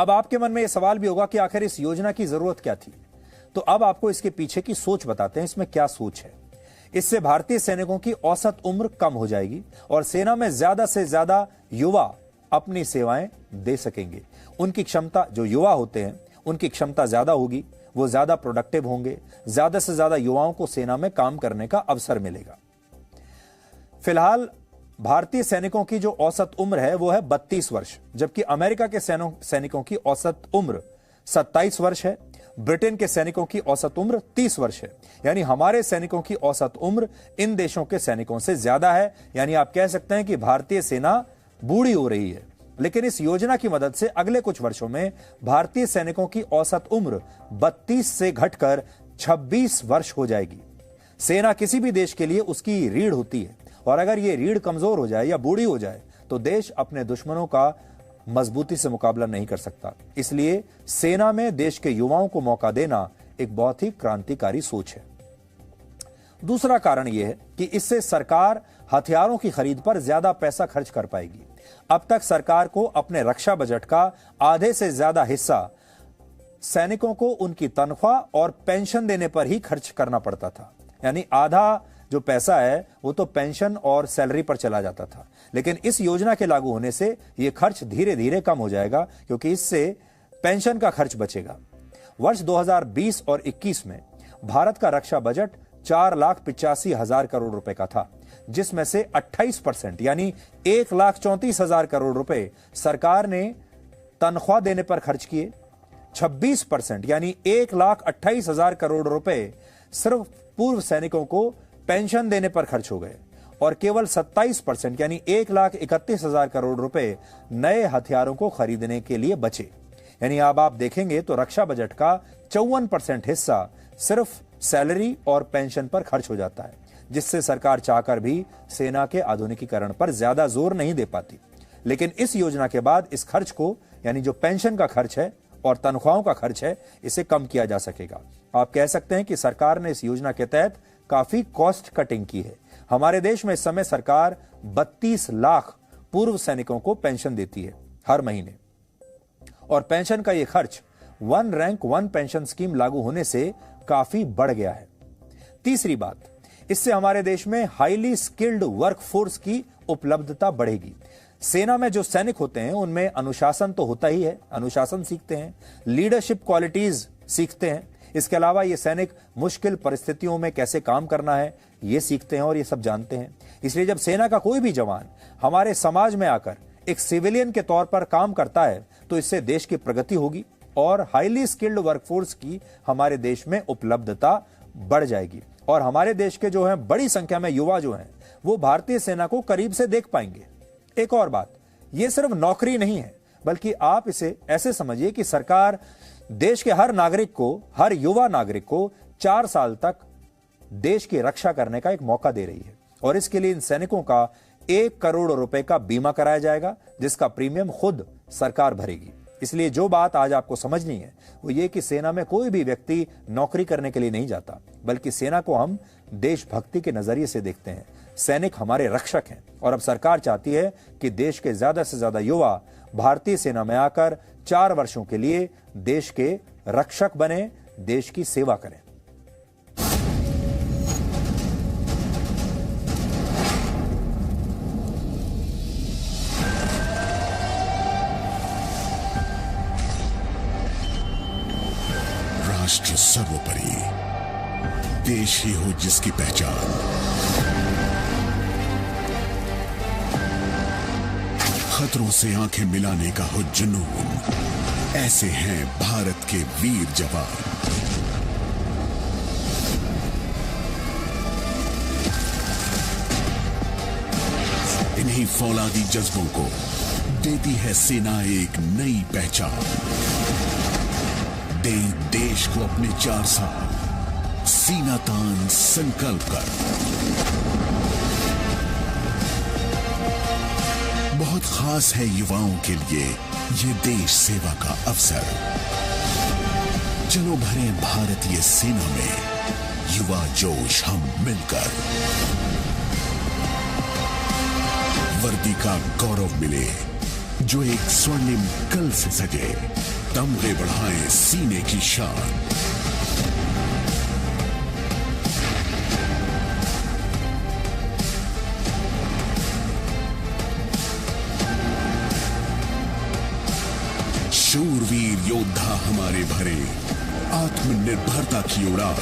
अब आपके मन में यह सवाल भी होगा कि आखिर इस योजना की जरूरत क्या थी। तो अब आपको इसके पीछे की सोच बताते हैं, इसमें क्या सोच है। इससे भारतीय सैनिकों की औसत उम्र कम हो जाएगी और सेना में ज्यादा से ज्यादा युवा अपनी सेवाएं दे सकेंगे। उनकी क्षमता, जो युवा होते हैं उनकी क्षमता ज्यादा होगी, वो ज्यादा प्रोडक्टिव होंगे, ज्यादा से ज्यादा युवाओं को सेना में काम करने का अवसर मिलेगा। फिलहाल भारतीय सैनिकों की जो औसत उम्र है वो है 32 वर्ष, जबकि अमेरिका के सैनिकों की औसत उम्र 27 वर्ष है। ब्रिटेन के सैनिकों की औसत उम्र 30 वर्ष है। यानी हमारे सैनिकों की औसत उम्र इन देशों के सैनिकों से ज्यादा है। यानी आप कह सकते हैं कि भारतीय सेना बूढ़ी हो रही है। लेकिन इस योजना की मदद से अगले कुछ वर्षों में भारतीय सैनिकों की औसत उम्र 32 से घटकर 26 वर्ष हो जाएगी। सेना किसी भी देश के लिए उसकी रीढ़ होती है और अगर ये रीढ़ कमजोर हो जाए या बूढ़ी हो जाए तो देश अपने दुश्मनों का मजबूती से मुकाबला नहीं कर सकता। इसलिए सेना में देश के युवाओं को मौका देना एक बहुत ही क्रांतिकारी सोच है। दूसरा कारण यह है कि इससे सरकार हथियारों की खरीद पर ज्यादा पैसा खर्च कर पाएगी। अब तक सरकार को अपने रक्षा बजट का आधे से ज्यादा हिस्सा सैनिकों को उनकी तनख्वाह और पेंशन देने पर ही खर्च करना पड़ता था। यानी आधा जो पैसा है वो तो पेंशन और सैलरी पर चला जाता था। लेकिन इस योजना के लागू होने से यह खर्च धीरे धीरे कम हो जाएगा, क्योंकि इससे पेंशन का खर्च बचेगा। वर्ष 2020 और 21 में भारत का रक्षा बजट 4,85,000 करोड़ रुपए का था, जिसमें से 28% यानी 1,34,000 करोड़ रुपए सरकार ने तनख्वाह देने पर खर्च किए। 26% यानी 1,28,000 करोड़ रुपए सिर्फ पूर्व सैनिकों को पेंशन देने पर खर्च हो गए और केवल 27% यानी 1,31,000 करोड़ रुपए नए हथियारों को खरीदने के लिए बचे। यानी अब आप देखेंगे तो रक्षा बजट का 54% हिस्सा सिर्फ सैलरी और पेंशन पर खर्च हो जाता है, जिससे सरकार चाहकर भी सेना के आधुनिकीकरण पर ज्यादा जोर नहीं दे पाती। लेकिन इस योजना के बाद इस खर्च को, यानी जो पेंशन का खर्च है और तनख्वाहों का खर्च है, इसे कम किया जा सकेगा। आप कह सकते हैं कि सरकार ने इस योजना के तहत काफी कॉस्ट कटिंग की है। हमारे देश में इस समय सरकार 32 लाख पूर्व सैनिकों को पेंशन देती है हर महीने, और पेंशन का यह खर्च one rank one pension scheme लागू होने से काफी बढ़ गया है। तीसरी बात, इससे हमारे देश में हाईली स्किल्ड वर्कफोर्स की उपलब्धता बढ़ेगी। सेना में जो सैनिक होते हैं उनमें अनुशासन तो होता ही है, अनुशासन सीखते हैं, लीडरशिप क्वालिटीज सीखते हैं। इसके अलावा ये सैनिक मुश्किल परिस्थितियों में कैसे काम करना है ये सीखते हैं और ये सब जानते हैं। इसलिए जब सेना का कोई भी जवान हमारे समाज में आकर एक सिविलियन के तौर पर काम करता है तो इससे देश की प्रगति होगी और हाईली स्किल्ड वर्कफोर्स की हमारे देश में उपलब्धता बढ़ जाएगी और हमारे देश के जो हैं बड़ी संख्या में युवा जो हैं वो भारतीय सेना को करीब से देख पाएंगे। एक और बात, ये सिर्फ नौकरी नहीं है, बल्कि आप इसे ऐसे समझिए कि सरकार देश के हर नागरिक को, हर युवा नागरिक को 4 साल तक देश की रक्षा करने का एक मौका दे रही है और इसके लिए इन सैनिकों का 1 करोड़ रुपए का बीमा कराया जाएगा, जिसका प्रीमियम खुद सरकार भरेगी। इसलिए जो बात आज आपको समझनी है वो ये कि सेना में कोई भी व्यक्ति नौकरी करने के लिए नहीं जाता, बल्कि सेना को हम देशभक्ति के नजरिए से देखते हैं। सैनिक हमारे रक्षक हैं और अब सरकार चाहती है कि देश के ज्यादा से ज्यादा युवा भारतीय सेना में आकर 4 वर्षों के लिए देश के रक्षक बने, देश की सेवा करें। राष्ट्र सर्वोपरि, देश ही हो जिसकी पहचान। खतरों से आंखें मिलाने का हो जुनून, ऐसे हैं भारत के वीर जवान। इन्हीं फौलादी जज्बों को देती है सेना एक नई पहचान। दे देश को अपने 4 साल सीना तान संकल्प कर। बहुत खास है युवाओं के लिए ये देश सेवा का अवसर। चलो भरे भारतीय सेना में युवा जोश हम मिलकर। वर्दी का गौरव मिले, जो एक स्वर्णिम कल से सजे, तमगे बढ़ाएं सीने की शान। शूरवीर योद्धा हमारे भरे, आत्मनिर्भरता की उड़ान।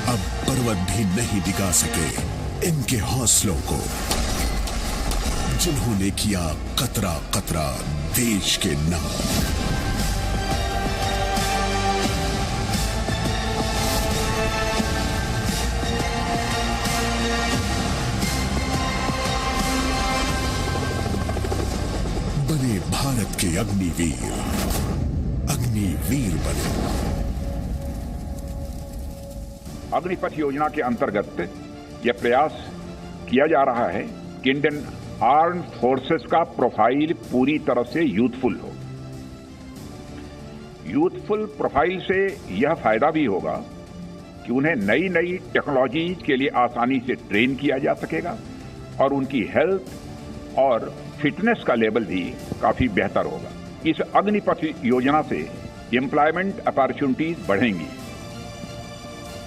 अब पर्वत भी नहीं दिखा सके इनके हौसलों को, जिन्होंने किया कतरा कतरा देश के नाम। बने भारत के अग्निवीर, अग्निवीर बने। अग्निपथ योजना के अंतर्गत यह प्रयास किया जा रहा है कि इंडियन आर्म्ड फोर्सेस का प्रोफाइल पूरी तरह से यूथफुल हो। यूथफुल प्रोफाइल से यह फायदा भी होगा कि उन्हें नई नई टेक्नोलॉजी के लिए आसानी से ट्रेन किया जा सकेगा और उनकी हेल्थ और फिटनेस का लेवल भी काफी बेहतर होगा। इस अग्निपथ योजना से एम्प्लॉयमेंट अपॉर्चुनिटीज बढ़ेंगी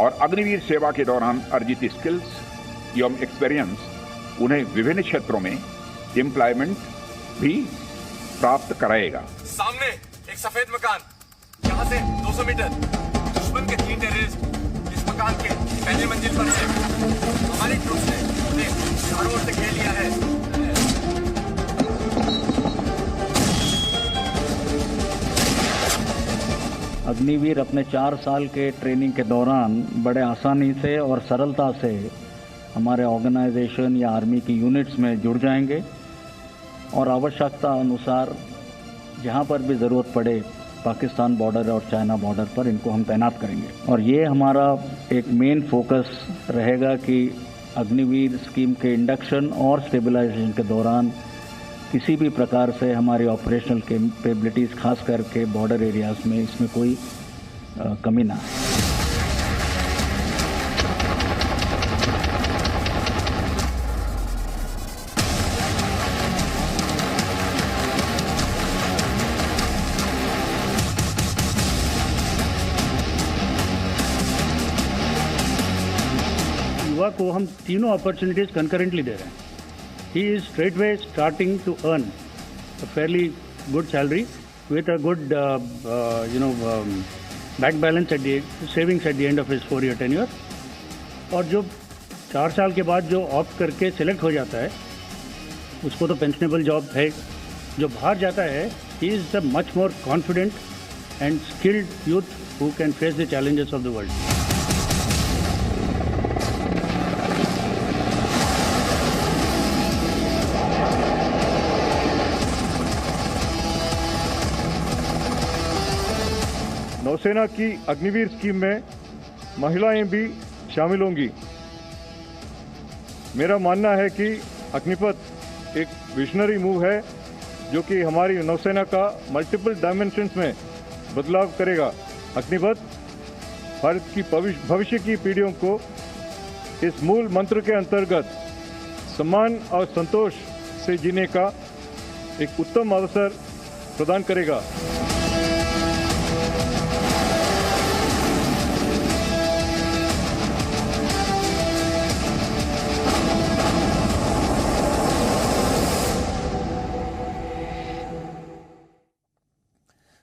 और अग्निवीर सेवा के दौरान अर्जित स्किल्स एवं एक्सपीरियंस उन्हें विभिन्न क्षेत्रों में एम्प्लॉयमेंट भी प्राप्त कराएगा। सामने एक सफेद मकान, यहाँ से 200 मीटर दुश्मन के 3 टेररिस्ट इस मकान के पहली मंजिल पर है। हमारी ट्रूप्स ने उन्हें चारों ओर से घेर लिया है। अग्निवीर अपने 4 साल के ट्रेनिंग के दौरान बड़े आसानी से और सरलता से हमारे ऑर्गेनाइजेशन या आर्मी की यूनिट्स में जुड़ जाएंगे और आवश्यकता अनुसार जहां पर भी ज़रूरत पड़े पाकिस्तान बॉर्डर और चाइना बॉर्डर पर इनको हम तैनात करेंगे। और ये हमारा एक मेन फोकस रहेगा कि अग्निवीर स्कीम के इंडक्शन और स्टेबलाइजेशन के दौरान किसी भी प्रकार से हमारी ऑपरेशनल कैपेबिलिटीज़ खास करके बॉर्डर एरियाज़ में इसमें कोई कमी ना है। युवा को हम तीनों अपॉर्चुनिटीज कंकरेंटली दे रहे हैं। He is straightway starting to earn a fairly good salary with a good, bank balance at the savings at the end of his 4-year tenure. और जो 4 साल के बाद जो ऑप्ट करके सिलेक्ट हो जाता है उसको तो पेंशनेबल जॉब है। जो बाहर जाता है he is a much more confident and skilled youth who can face the challenges of the world. नौसेना की अग्निवीर स्कीम में महिलाएं भी शामिल होंगी। मेरा मानना है कि अग्निपथ एक विजनरी मूव है जो कि हमारी नौसेना का मल्टीपल डायमेंशंस में बदलाव करेगा। अग्निपथ भारत की भविष्य की पीढ़ियों को इस मूल मंत्र के अंतर्गत सम्मान और संतोष से जीने का एक उत्तम अवसर प्रदान करेगा।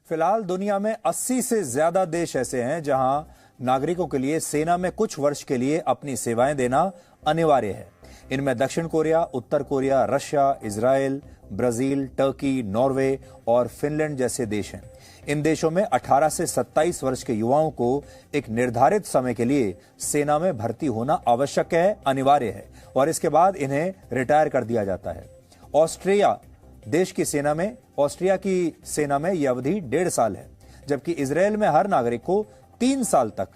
फिलहाल दुनिया में 80 से ज्यादा देश ऐसे हैं जहां नागरिकों के लिए सेना में कुछ वर्ष के लिए अपनी सेवाएं देना अनिवार्य है। इनमें दक्षिण कोरिया, उत्तर Korea, Russia, Israel, Brazil, Turkey, Norway और फिनलैंड जैसे देश हैं। इन देशों में 18 से 27 वर्ष के युवाओं को एक निर्धारित समय के लिए सेना में भर्ती होना आवश्यक है, अनिवार्य है, और इसके बाद इन्हें रिटायर कर दिया जाता है। ऑस्ट्रिया की सेना में यह अवधि 1.5 साल है, जबकि इजराइल में हर नागरिक को 3 साल तक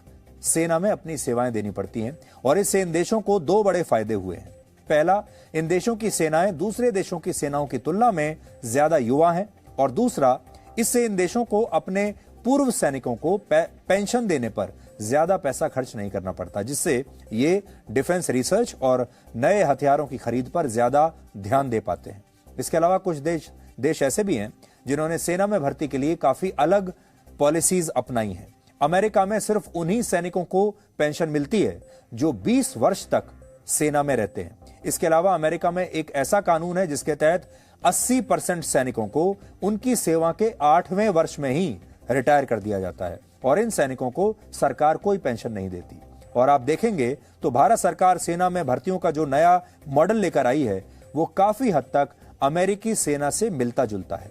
सेना में अपनी सेवाएं देनी पड़ती हैं। और इससे इन देशों को 2 बड़े फायदे हुए हैं। पहला, इन देशों की सेनाएं दूसरे देशों की सेनाओं की तुलना में ज्यादा युवा हैं और दूसरा, इससे इन देशों को अपने पूर्व सैनिकों को पेंशन देने पर ज्यादा पैसा खर्च नहीं करना पड़ता, जिससे ये डिफेंस रिसर्च और नए हथियारों की खरीद पर ज्यादा ध्यान दे पाते हैं। इसके अलावा कुछ देश ऐसे भी हैं जिन्होंने सेना में भर्ती के लिए काफी अलग पॉलिसीज अपनाई हैं। अमेरिका में सिर्फ उन्हीं सैनिकों को पेंशन मिलती है जो 20 वर्ष तक सेना में रहते हैं। इसके अलावा अमेरिका में एक ऐसा कानून है जिसके तहत 80% सैनिकों को उनकी सेवा के 8वें वर्ष में ही रिटायर कर दिया जाता है और इन सैनिकों को सरकार कोई पेंशन नहीं देती। और आप देखेंगे तो भारत सरकार सेना में भर्तियों का जो नया मॉडल लेकर आई है वो काफी हद तक अमेरिकी सेना से मिलता जुलता है।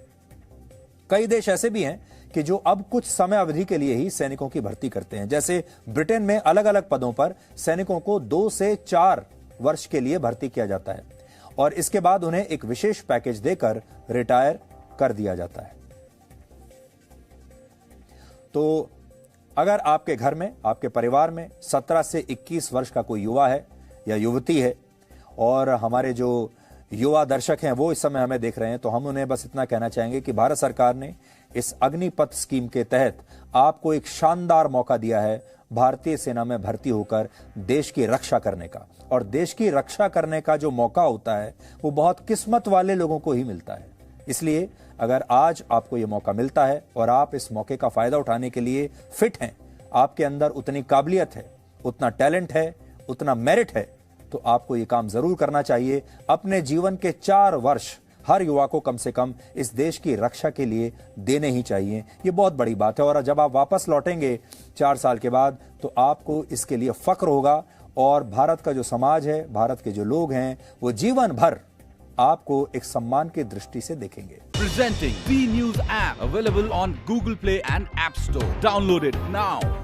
कई देश ऐसे भी हैं कि जो अब कुछ समय अवधि के लिए ही सैनिकों की भर्ती करते हैं। जैसे ब्रिटेन में अलग अलग पदों पर सैनिकों को 2 से 4 वर्ष के लिए भर्ती किया जाता है और इसके बाद उन्हें एक विशेष पैकेज देकर रिटायर कर दिया जाता है। तो अगर आपके घर में, आपके परिवार में 17 से 21 वर्ष का कोई युवा है या युवती है और हमारे जो युवा दर्शक हैं वो इस समय हमें देख रहे हैं, तो हम उन्हें बस इतना कहना चाहेंगे कि भारत सरकार ने इस अग्निपथ स्कीम के तहत आपको एक शानदार मौका दिया है भारतीय सेना में भर्ती होकर देश की रक्षा करने का। और देश की रक्षा करने का जो मौका होता है वो बहुत किस्मत वाले लोगों को ही मिलता है। इसलिए अगर आज आपको ये मौका मिलता है और आप इस मौके का फायदा उठाने के लिए फिट हैं, आपके अंदर उतनी काबिलियत है, उतना टैलेंट है, उतना मेरिट है, तो आपको ये काम जरूर करना चाहिए। अपने जीवन के 4 वर्ष हर युवा को कम से कम इस देश की रक्षा के लिए देने ही चाहिए। ये बहुत बड़ी बात है और जब आप वापस लौटेंगे 4 साल के बाद तो आपको इसके लिए फक्र होगा और भारत का जो समाज है, भारत के जो लोग हैं, वो जीवन भर आपको एक सम्मान की दृष्टि से देखेंगे। Presenting V News app available on Google Play and App Store. Download it now.